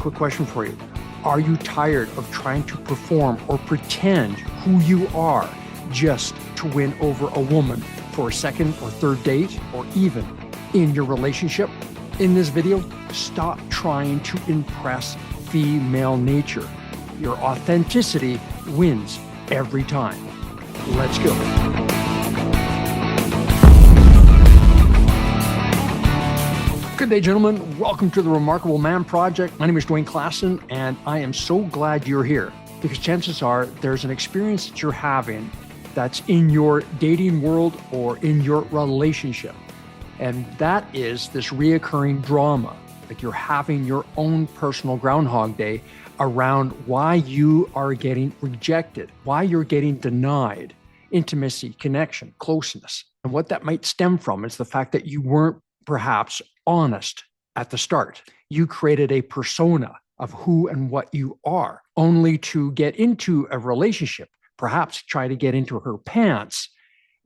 quick question for you. Are you tired of trying to perform or pretend who you are just to win over a woman for a second or third date, or even in your relationship? In this video, stop trying to impress female nature. Your authenticity wins every time. Let's go. Good day, gentlemen. Welcome to the Remarkable Man Project. My name is Dwayne Klassen, and I am so glad you're here because chances are there's an experience that you're having that's in your dating world or in your relationship. And that is this reoccurring drama. Like you're having your own personal Groundhog Day around why you are getting rejected, why you're getting denied intimacy, connection, closeness. And what that might stem from is the fact that you weren't perhaps honest at the start. You created a persona of who and what you are, only to get into a relationship, perhaps try to get into her pants.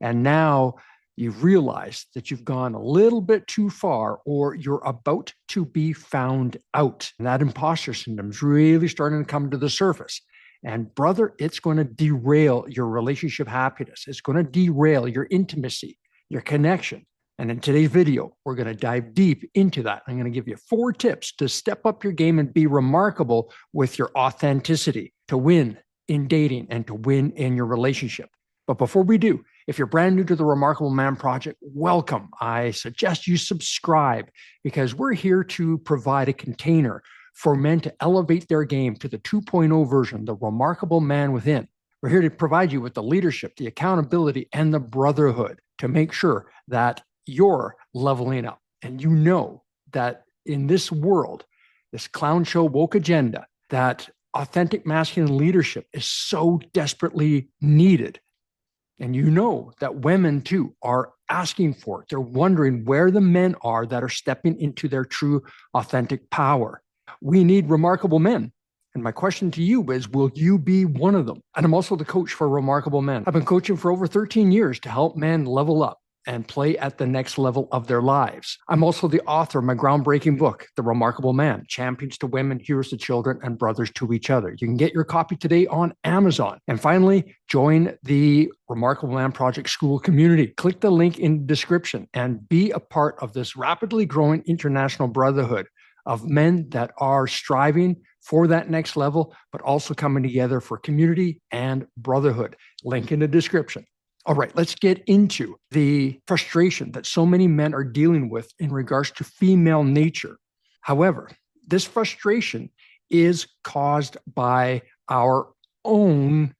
And now you've realized that you've gone a little bit too far, or you're about to be found out. And that imposter syndrome is really starting to come to the surface. And brother, it's going to derail your relationship happiness. It's going to derail your intimacy, your connection. And in today's video, we're going to dive deep into that. I'm going to give you 4 tips to step up your game and be remarkable with your authenticity to win in dating and to win in your relationship. But before we do, if you're brand new to the Remarkable Man Project, welcome. I suggest you subscribe because we're here to provide a container for men to elevate their game to the 2.0 version, the remarkable man within. We're here to provide you with the leadership, the accountability, and the brotherhood to make sure that you're leveling up. And you know that in this world, this clown show woke agenda, that authentic masculine leadership is so desperately needed. And you know that women too are asking for it. They're wondering where the men are that are stepping into their true authentic power. We need remarkable men. And my question to you is, will you be one of them? And I'm also the coach for Remarkable Men. I've been coaching for over 13 years to help men level up and play at the next level of their lives. I'm also the author of my groundbreaking book, The Remarkable Man, Champions to Women, Heroes to Children, and Brothers to Each Other. You can get your copy today on Amazon. And finally, join the Remarkable Man Project School community. Click the link in the description and be a part of this rapidly growing international brotherhood of men that are striving for that next level, but also coming together for community and brotherhood. Link in the description. All right, let's get into the frustration that so many men are dealing with in regards to female nature. However, this frustration is caused by our own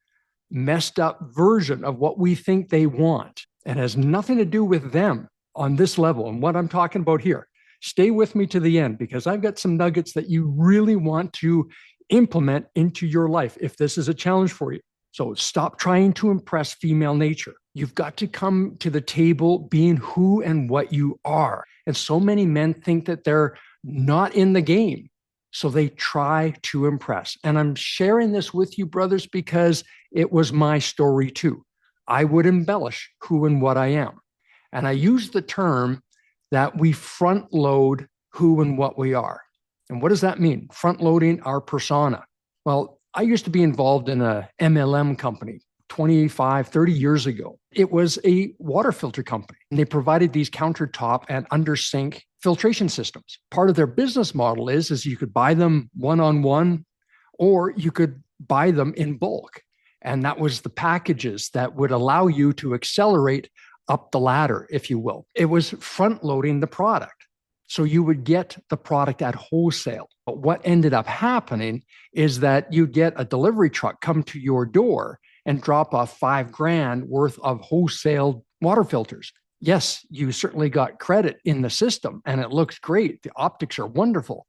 messed up version of what we think they want, and has nothing to do with them on this level. And what I'm talking about here, stay with me to the end because I've got some nuggets that you really want to implement into your life if this is a challenge for you. So stop trying to impress female nature. You've got to come to the table being who and what you are. And so many men think that they're not in the game, so they try to impress. And I'm sharing this with you, brothers, because it was my story too. I would embellish who and what I am. And I use the term that we front load who and what we are. And what does that mean? Front loading our persona. Well, I used to be involved in a MLM company 25, 30 years ago. It was a water filter company, and they provided these countertop and under sink filtration systems. Part of their business model is you could buy them one-on-one, or you could buy them in bulk. And that was the packages that would allow you to accelerate up the ladder, if you will. It was front loading the product. So you would get the product at wholesale. But what ended up happening is that you'd get a delivery truck come to your door and drop off $5,000 worth of wholesale water filters. Yes, you certainly got credit in the system and it looks great. The optics are wonderful.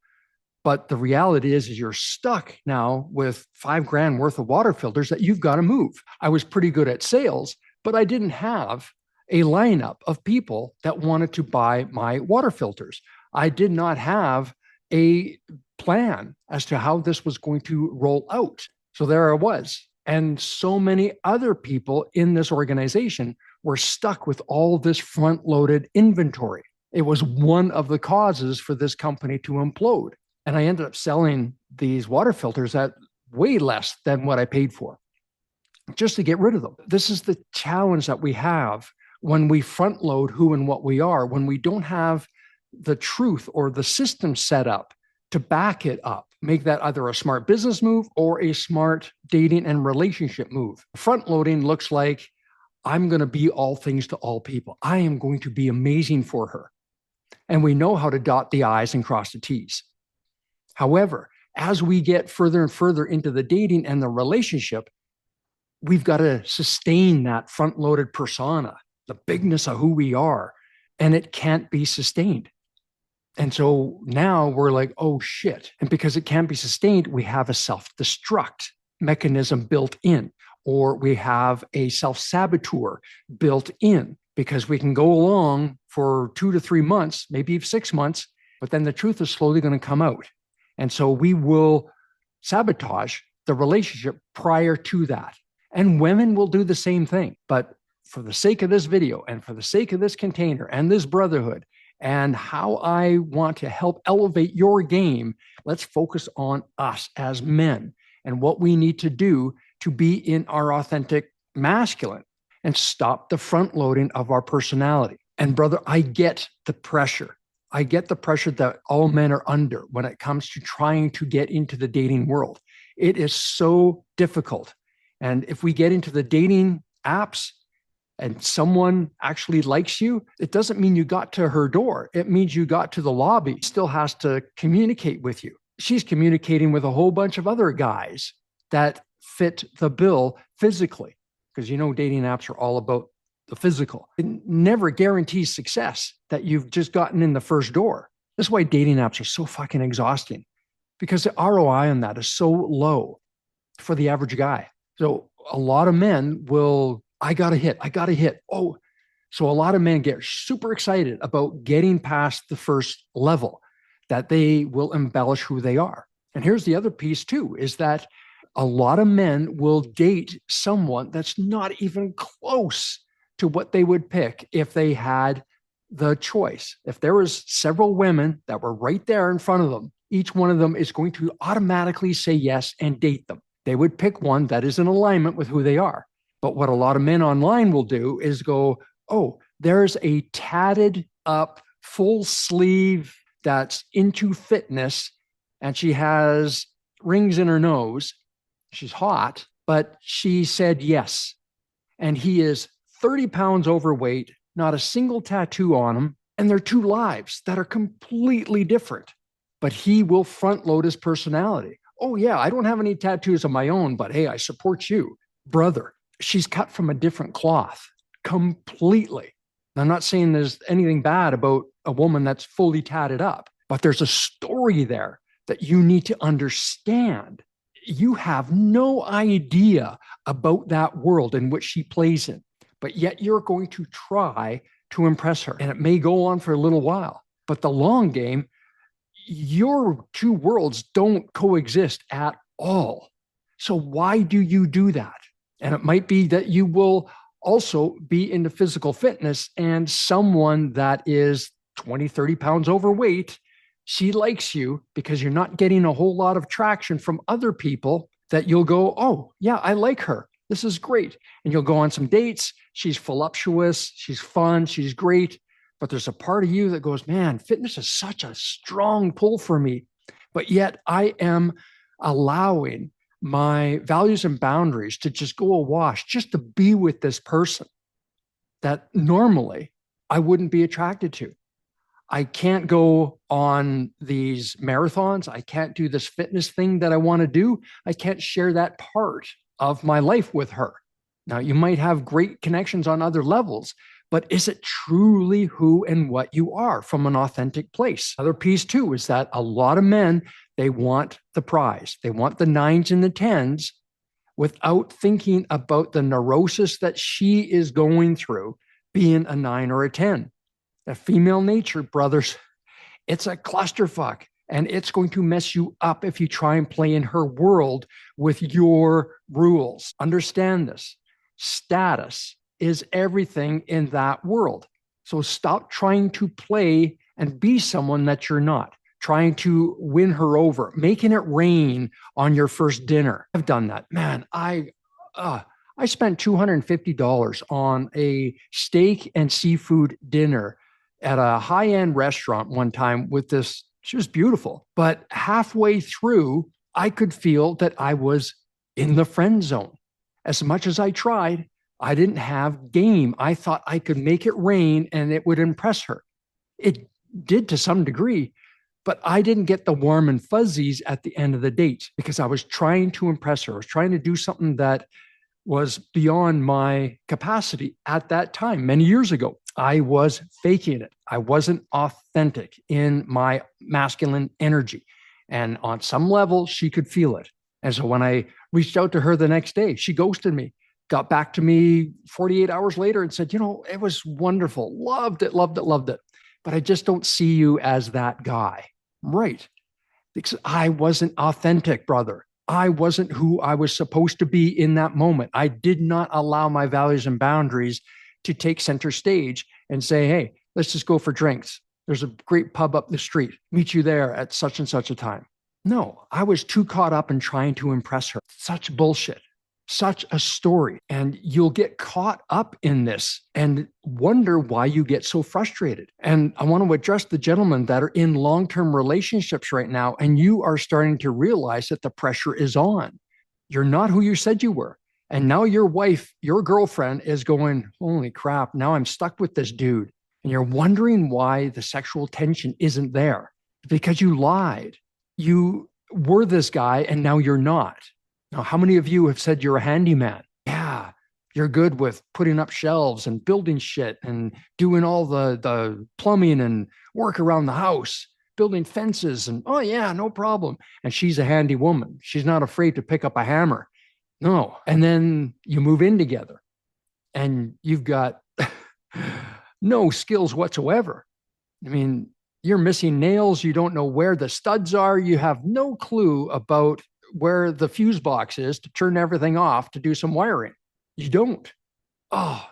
But the reality is you're stuck now with $5,000 worth of water filters that you've got to move. I was pretty good at sales, but I didn't have a lineup of people that wanted to buy my water filters. I did not have a plan as to how this was going to roll out. So there I was. And so many other people in this organization were stuck with all this front-loaded inventory. It was one of the causes for this company to implode. And I ended up selling these water filters at way less than what I paid for just to get rid of them. This is the challenge that we have when we front load who and what we are, when we don't have the truth or the system set up to back it up. Make that either a smart business move or a smart dating and relationship move. Front loading looks like I'm going to be all things to all people. I am going to be amazing for her. And we know how to dot the I's and cross the T's. However, as we get further and further into the dating and the relationship, we've got to sustain that front-loaded persona, the bigness of who we are, and it can't be sustained. And so now we're like, oh shit. And because it can't be sustained, we have a self-destruct mechanism built in, or we have a self-saboteur built in, because we can go along for 2 to 3 months, maybe 6 months, but then the truth is slowly going to come out. And so we will sabotage the relationship prior to that. And women will do the same thing. But for the sake of this video and for the sake of this container and this brotherhood and how I want to help elevate your game, let's focus on us as men and what we need to do to be in our authentic masculine and stop the front loading of our personality. And brother, I get the pressure. I get the pressure that all men are under when it comes to trying to get into the dating world. It is so difficult. And if we get into the dating apps and someone actually likes you, it doesn't mean you got to her door. It means you got to the lobby. She still has to communicate with you. She's communicating with a whole bunch of other guys that fit the bill physically, because dating apps are all about the physical. It never guarantees success that you've just gotten in the first door. That's why dating apps are so fucking exhausting, because the ROI on that is so low for the average guy. So a lot of men will, I got to hit. Oh, so a lot of men get super excited about getting past the first level, that they will embellish who they are. And here's the other piece too, is that a lot of men will date someone that's not even close to what they would pick if they had the choice. If there was several women that were right there in front of them, each one of them is going to automatically say yes and date them. They would pick one that is in alignment with who they are. But what a lot of men online will do is go, oh, there's a tatted up full sleeve that's into fitness, and she has rings in her nose. She's hot, but she said yes. And he is 30 pounds overweight, not a single tattoo on him, and they're two lives that are completely different. But he will front load his personality. Oh yeah, I don't have any tattoos of my own, but hey, I support you. Brother, she's cut from a different cloth completely. I'm not saying there's anything bad about a woman that's fully tatted up, but there's a story there that you need to understand. You have no idea about that world in which she plays in, but yet you're going to try to impress her. And it may go on for a little while, but the long game, your two worlds don't coexist at all. So why do you do that? And it might be that you will also be into physical fitness, and someone that is 20, 30 pounds overweight, she likes you because you're not getting a whole lot of traction from other people, that you'll go, oh yeah, I like her. This is great. And you'll go on some dates. She's voluptuous. She's fun. She's great. But there's a part of you that goes, man, fitness is such a strong pull for me. But yet I am allowing my values and boundaries to just go awash, just to be with this person that normally I wouldn't be attracted to. I can't go on these marathons. I can't do this fitness thing that I want to do. I can't share that part of my life with her. Now, you might have great connections on other levels, but is it truly who and what you are from an authentic place? Another piece too is that a lot of men, they want the prize. They want the 9s and the 10s without thinking about the neurosis that she is going through being a 9 or a 10. The female nature, brothers, it's a clusterfuck, and it's going to mess you up if you try and play in her world with your rules. Understand this. Status is everything in that world. So stop trying to play and be someone that you're not. trying to win her over, making it rain on your first dinner. I've done that. Man, I spent $250 on a steak and seafood dinner at a high-end restaurant one time with this. She was beautiful, but halfway through, I could feel that I was in the friend zone. As much as I tried, I didn't have game. I thought I could make it rain and it would impress her. It did to some degree, but I didn't get the warm and fuzzies at the end of the date because I was trying to impress her. I was trying to do something that was beyond my capacity at that time, many years ago. I was faking it. I wasn't authentic in my masculine energy. And on some level, she could feel it. And so when I reached out to her the next day, she ghosted me, got back to me 48 hours later and said, it was wonderful. Loved it, loved it, loved it. But I just don't see you as that guy. Right. Because I wasn't authentic, brother. I wasn't who I was supposed to be in that moment. I did not allow my values and boundaries to take center stage and say, hey, let's just go for drinks. There's a great pub up the street. Meet you there at such and such a time. No, I was too caught up in trying to impress her. Such bullshit. Such a story. And you'll get caught up in this and wonder why you get so frustrated. And I want to address the gentlemen that are in long-term relationships right now, and you are starting to realize that the pressure is on. You're not who you said you were. And now your wife, your girlfriend is going, holy crap, now I'm stuck with this dude. And you're wondering why the sexual tension isn't there. Because you lied. You were this guy and now you're not. Now, how many of you have said you're a handyman? Yeah, you're good with putting up shelves and building shit and doing all the plumbing and work around the house, building fences. And oh, yeah, no problem. And she's a handy woman. She's not afraid to pick up a hammer. No. And then you move in together and you've got no skills whatsoever. I mean, you're missing nails. You don't know where the studs are. You have no clue about where the fuse box is to turn everything off to do some wiring. You don't. Oh,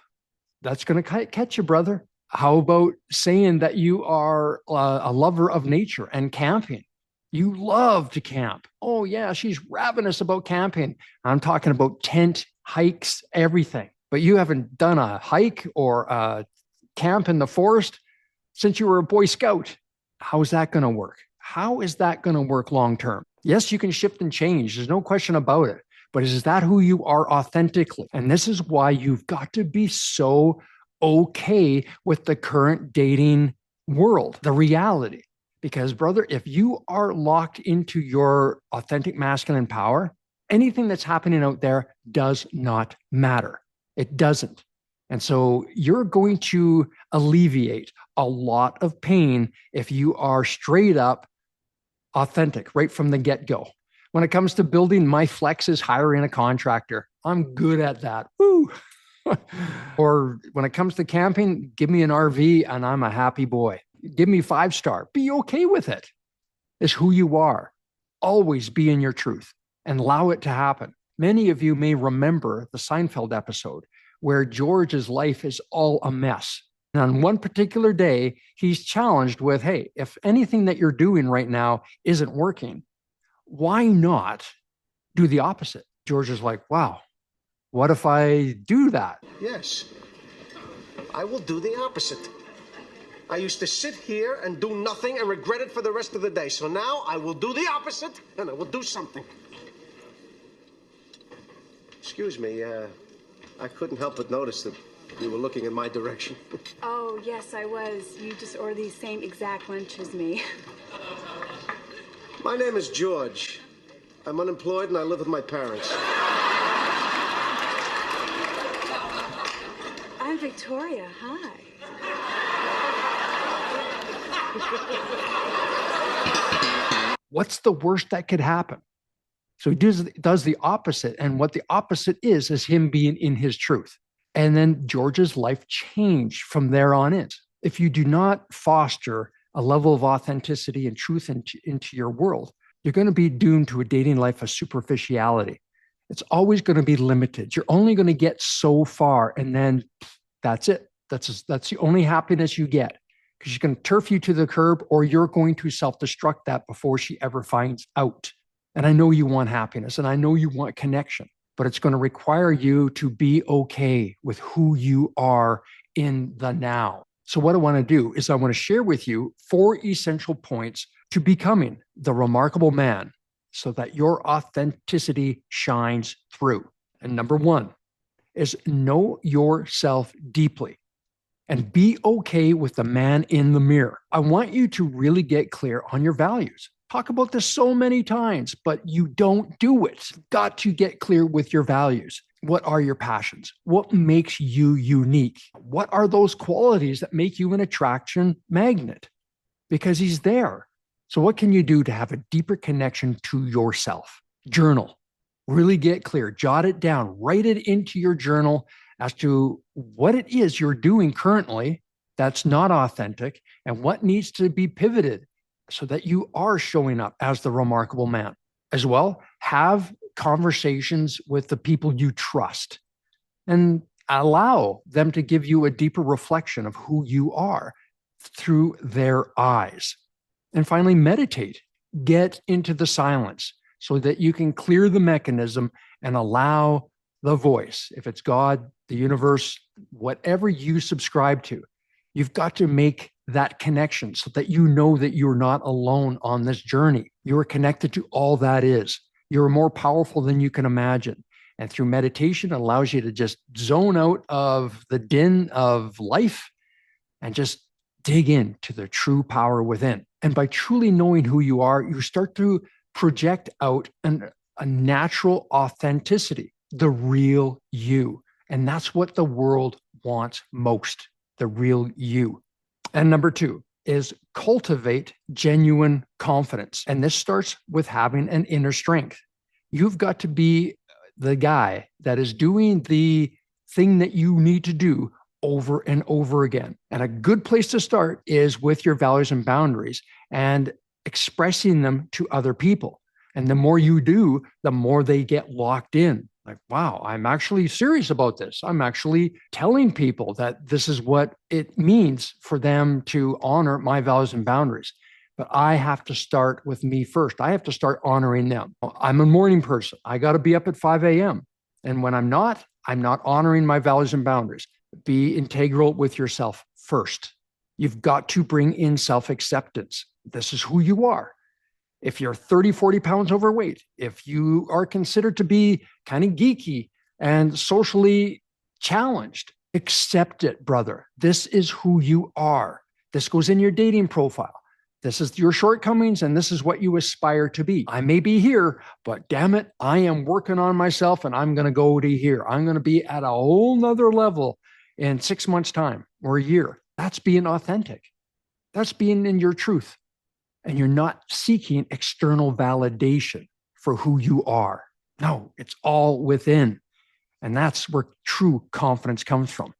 that's going to catch you, brother. How about saying that you are a lover of nature and camping? You love to camp. Oh, yeah, she's ravenous about camping. I'm talking about tent, hikes, everything. But you haven't done a hike or a camp in the forest since you were a Boy Scout. How is that going to work? How is that going to work long term? Yes, you can shift and change. There's no question about it. But is that who you are authentically? And this is why you've got to be so okay with the current dating world, the reality. Because, brother, if you are locked into your authentic masculine power, anything that's happening out there does not matter. It doesn't. And so you're going to alleviate a lot of pain if you are straight up authentic right from the get-go. When it comes to building, my flex is hiring a contractor. I'm good at that. Woo. Or when it comes to camping, give me an RV and I'm a happy boy. Give me 5-star. Be okay with it. It's who you are. Always be in your truth and allow it to happen. Many of you may remember the Seinfeld episode where George's life is all a mess. And on one particular day, he's challenged with, hey, if anything that you're doing right now isn't working, why not do the opposite? George is like, wow, what if I do that? Yes, I will do the opposite. I used to sit here and do nothing and regret it for the rest of the day. So now I will do the opposite and I will do something. Excuse me, I couldn't help but notice that you were looking in my direction. Oh, yes, I was. You just order the same exact lunch as me. My name is George. I'm unemployed and I live with my parents. I'm Victoria. Hi. What's the worst that could happen? So he does the opposite. And what the opposite is him being in his truth. And then George's life changed from there on in. If you do not foster a level of authenticity and truth into your world, you're going to be doomed to a dating life of superficiality. It's always going to be limited. You're only going to get so far, and then that's it. That's the only happiness you get. because she's going to turf you to the curb, or you're going to self-destruct that before she ever finds out. And I know you want happiness and I know you want connection, but it's going to require you to be okay with who you are in the now. So what I want to do is I want to share with you 4 essential points to becoming the remarkable man so that your authenticity shines through. And number 1 is know yourself deeply and be okay with the man in the mirror. I want you to really get clear on your values. Talk about this so many times, but you don't do it. You've got to get clear with your values. What are your passions? What makes you unique? What are those qualities that make you an attraction magnet? Because he's there. So what can you do to have a deeper connection to yourself? Journal. Really get clear. Jot it down. Write it into your journal as to what it is you're doing currently that's not authentic and what needs to be pivoted so that you are showing up as the remarkable man. As well, have conversations with the people you trust and allow them to give you a deeper reflection of who you are through their eyes. And finally, meditate. Get into the silence so that you can clear the mechanism and allow the voice, if it's God, the universe, whatever you subscribe to, you've got to make that connection so that you know that you're not alone on this journey. You are connected to all that is. You're more powerful than you can imagine. And through meditation, it allows you to just zone out of the din of life and just dig into the true power within. And by truly knowing who you are, you start to project out a natural authenticity, the real you. And that's what the world wants most, the real you. And number 2 is cultivate genuine confidence. And this starts with having an inner strength. You've got to be the guy that is doing the thing that you need to do over and over again. And a good place to start is with your values and boundaries and expressing them to other people. And the more you do, the more they get locked in. Like, wow, I'm actually serious about this. I'm actually telling people that this is what it means for them to honor my values and boundaries. But I have to start with me first. I have to start honoring them. I'm a morning person. I got to be up at 5 a.m. And when I'm not honoring my values and boundaries. Be integral with yourself first. You've got to bring in self-acceptance. This is who you are. If you're 30, 40 pounds overweight, if you are considered to be kind of geeky and socially challenged, accept it, brother. This is who you are. This goes in your dating profile. This is your shortcomings, and this is what you aspire to be. I may be here, but damn it, I am working on myself, and I'm going to go to here. I'm going to be at a whole nother level in 6 months' time or a year. That's being authentic. That's being in your truth. And you're not seeking external validation for who you are. No, it's all within. And that's where true confidence comes from.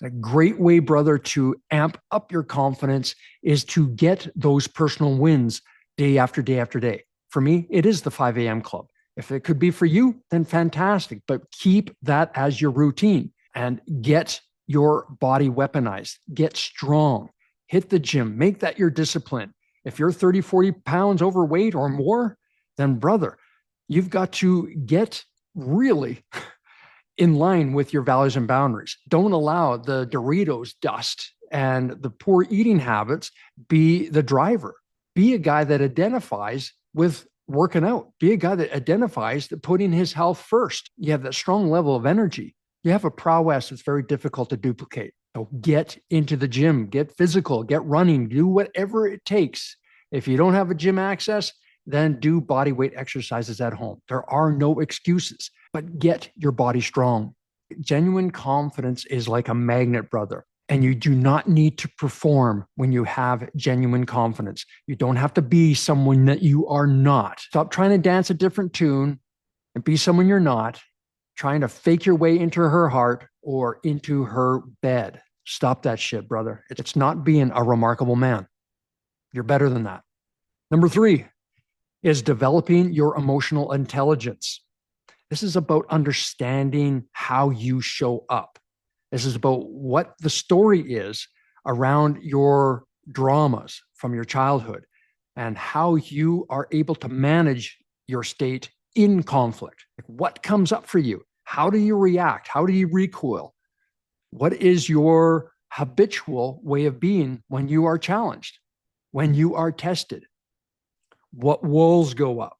A great way, brother, to amp up your confidence is to get those personal wins day after day after day. For me, it is the 5 a.m. club. If it could be for you, then fantastic. But keep that as your routine and get your body weaponized. Get strong. Hit the gym. Make that your discipline. If you're 30, 40 pounds overweight or more, then brother, you've got to get really in line with your values and boundaries. Don't allow the Doritos dust and the poor eating habits be the driver. Be a guy that identifies with working out. Be a guy that identifies that putting his health first. You have that strong level of energy. You have a prowess that's very difficult to duplicate. So get into the gym, get physical, get running, do whatever it takes. If you don't have a gym access, then do body weight exercises at home. There are no excuses, but get your body strong. Genuine confidence is like a magnet, brother. And you do not need to perform when you have genuine confidence. You don't have to be someone that you are not. Stop trying to dance a different tune and be someone you're not, trying to fake your way into her heart or into her bed. Stop that shit, brother. It's not being a remarkable man. You're better than that. Number 3 is developing your emotional intelligence. This is about understanding how you show up. This is about what the story is around your dramas from your childhood and how you are able to manage your state in conflict. Like, what comes up for you? How do you react? How do you recoil? What is your habitual way of being when you are challenged, when you are tested? What walls go up?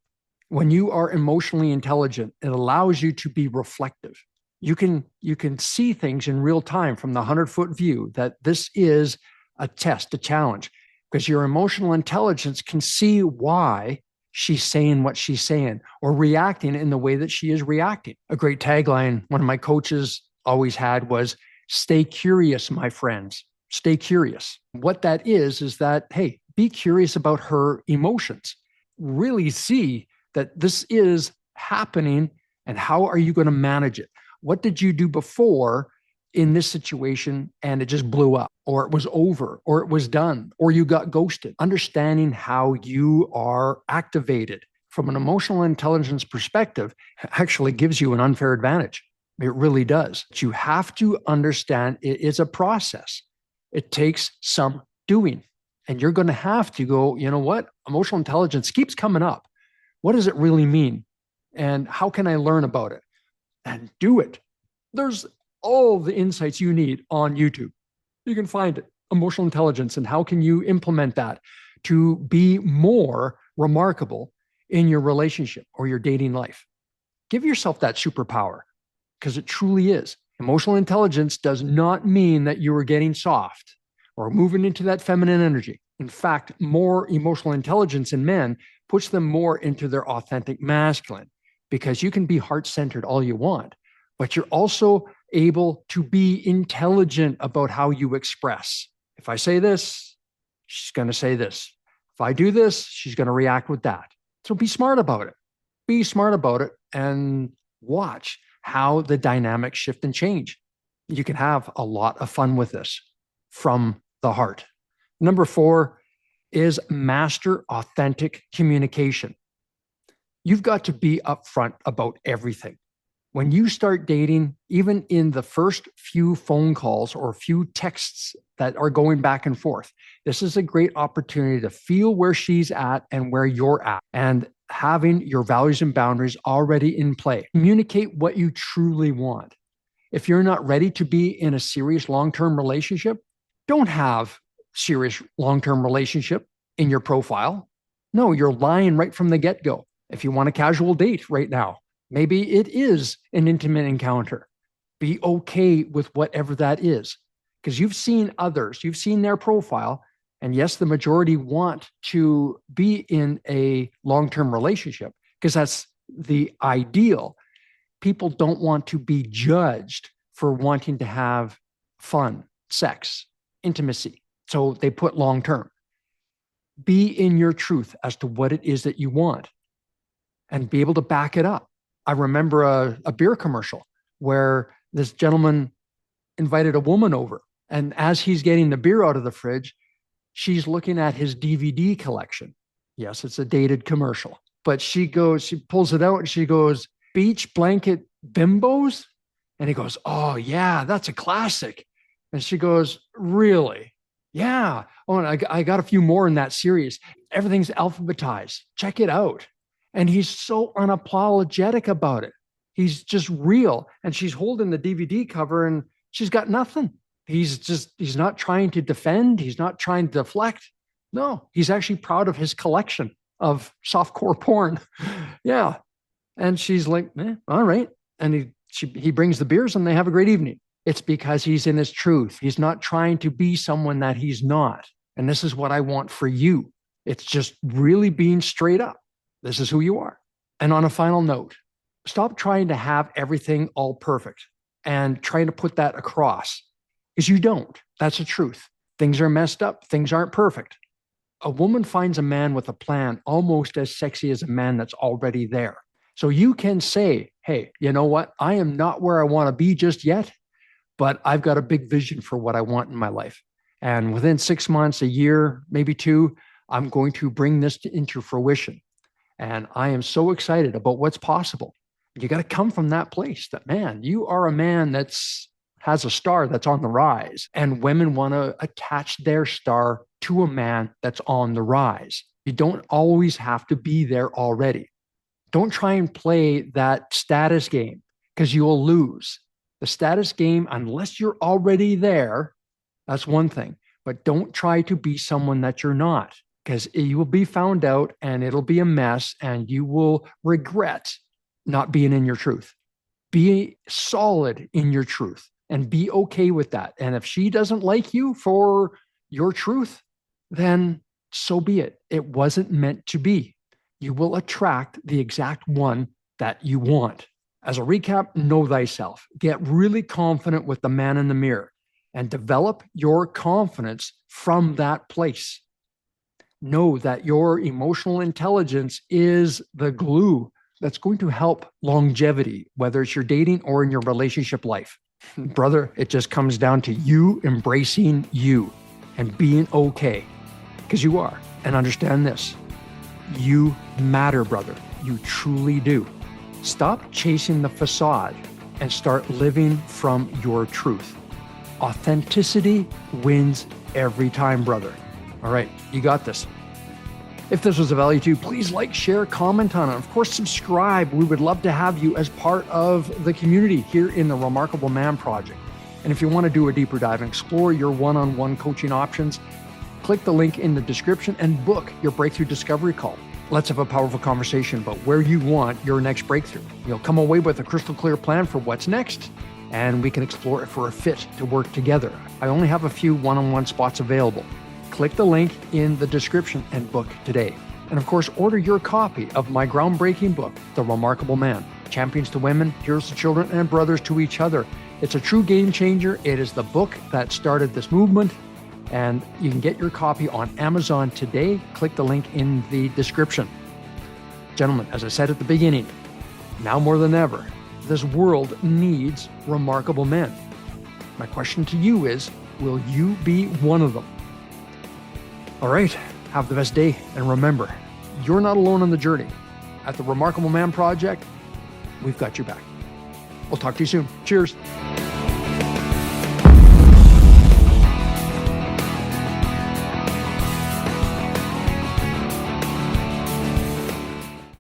When you are emotionally intelligent, it allows you to be reflective. You can see things in real time from the 100-foot view that this is a test, a challenge, because your emotional intelligence can see why she's saying what she's saying or reacting in the way that she is reacting. A great tagline one of my coaches always had was, "Stay curious, my friends. Stay curious." What that is that, hey, be curious about her emotions. Really see that this is happening and how are you going to manage it? What did you do before in this situation and it just blew up, or it was over, or it was done, or you got ghosted? Understanding how you are activated from an emotional intelligence perspective actually gives you an unfair advantage. It really does. But you have to understand it is a process. It takes some doing. And you're going to have to go, you know what? Emotional intelligence keeps coming up. What does it really mean? And how can I learn about it? And do it. There's all the insights you need on YouTube. You can find it, emotional intelligence, and how can you implement that to be more remarkable in your relationship or your dating life. Give yourself that superpower, because it truly is. Emotional intelligence does not mean that you are getting soft or moving into that feminine energy. In fact, more emotional intelligence in men puts them more into their authentic masculine, because you can be heart-centered all you want, but you're also able to be intelligent about how you express. If I say this, she's going to say this. If I do this, she's going to react with that. So be smart about it. Be smart about it and watch how the dynamics shift and change. You can have a lot of fun with this from the heart. Number 4 is master authentic communication. You've got to be upfront about everything. When you start dating, even in the first few phone calls or few texts that are going back and forth, this is a great opportunity to feel where she's at and where you're at, and having your values and boundaries already in play. Communicate what you truly want. If you're not ready to be in a serious long-term relationship, don't have serious long-term relationship in your profile. No, you're lying right from the get-go. If you want a casual date right now, maybe it is an intimate encounter. Be okay with whatever that is, because you've seen others, you've seen their profile. And yes, the majority want to be in a long-term relationship because that's the ideal. People don't want to be judged for wanting to have fun, sex, intimacy. So they put long-term. Be in your truth as to what it is that you want and be able to back it up. I remember a beer commercial where this gentleman invited a woman over, and as he's getting the beer out of the fridge, she's looking at his DVD collection. Yes, it's a dated commercial, but she pulls it out and she goes, "Beach blanket bimbos?" And he goes, "Oh yeah, that's a classic." And she goes, "Really?" "Yeah. Oh, and I got a few more in that series. Everything's alphabetized. Check it out." And he's so unapologetic about it. He's just real. And she's holding the DVD cover and she's got nothing. He's not trying to defend. He's not trying to deflect. No, he's actually proud of his collection of softcore porn. Yeah. And she's like, all right. And he brings the beers and they have a great evening. It's because he's in his truth. He's not trying to be someone that he's not. And this is what I want for you. It's just really being straight up. This is who you are. And on a final note, stop trying to have everything all perfect and trying to put that across, because you don't. That's the truth. Things are messed up. Things aren't perfect. A woman finds a man with a plan almost as sexy as a man that's already there. So you can say, hey, you know what? I am not where I want to be just yet, but I've got a big vision for what I want in my life. And within 6 months, a year, maybe 2, I'm going to bring this into fruition. And I am so excited about what's possible. You got to come from that place that, man, you are a man that's has a star that's on the rise, and women want to attach their star to a man that's on the rise. You don't always have to be there already. Don't try and play that status game because you'll lose. The status game, unless you're already there, that's one thing. But don't try to be someone that you're not, because you will be found out and it'll be a mess and you will regret not being in your truth. Be solid in your truth and be okay with that. And if she doesn't like you for your truth, then so be it. It wasn't meant to be. You will attract the exact one that you want. As a recap, know thyself. Get really confident with the man in the mirror and develop your confidence from that place. Know that your emotional intelligence is the glue that's going to help longevity, whether it's your dating or in your relationship life. Brother, it just comes down to you embracing you and being okay, because you are. And understand this, you matter, brother. You truly do. Stop chasing the facade and start living from your truth. Authenticity wins every time, brother. All right, you got this. If this was of value to you, please like, share, comment on it. Of course, subscribe. We would love to have you as part of the community here in the Remarkable Man Project. And if you want to do a deeper dive and explore your one-on-one coaching options, click the link in the description and book your breakthrough discovery call. Let's have a powerful conversation about where you want your next breakthrough. You'll come away with a crystal clear plan for what's next, and we can explore it for a fit to work together. I only have a few one-on-one spots available. Click the link in the description and book today. And of course, order your copy of my groundbreaking book, The Remarkable Man, Champions to Women, Heroes to Children, and Brothers to Each Other. It's a true game changer. It is the book that started this movement, and you can get your copy on Amazon today. Click the link in the description. Gentlemen, as I said at the beginning, now more than ever, this world needs remarkable men. My question to you is, will you be one of them? All right, have the best day. And remember, you're not alone on the journey. At the Remarkable Man Project, we've got your back. We'll talk to you soon. Cheers.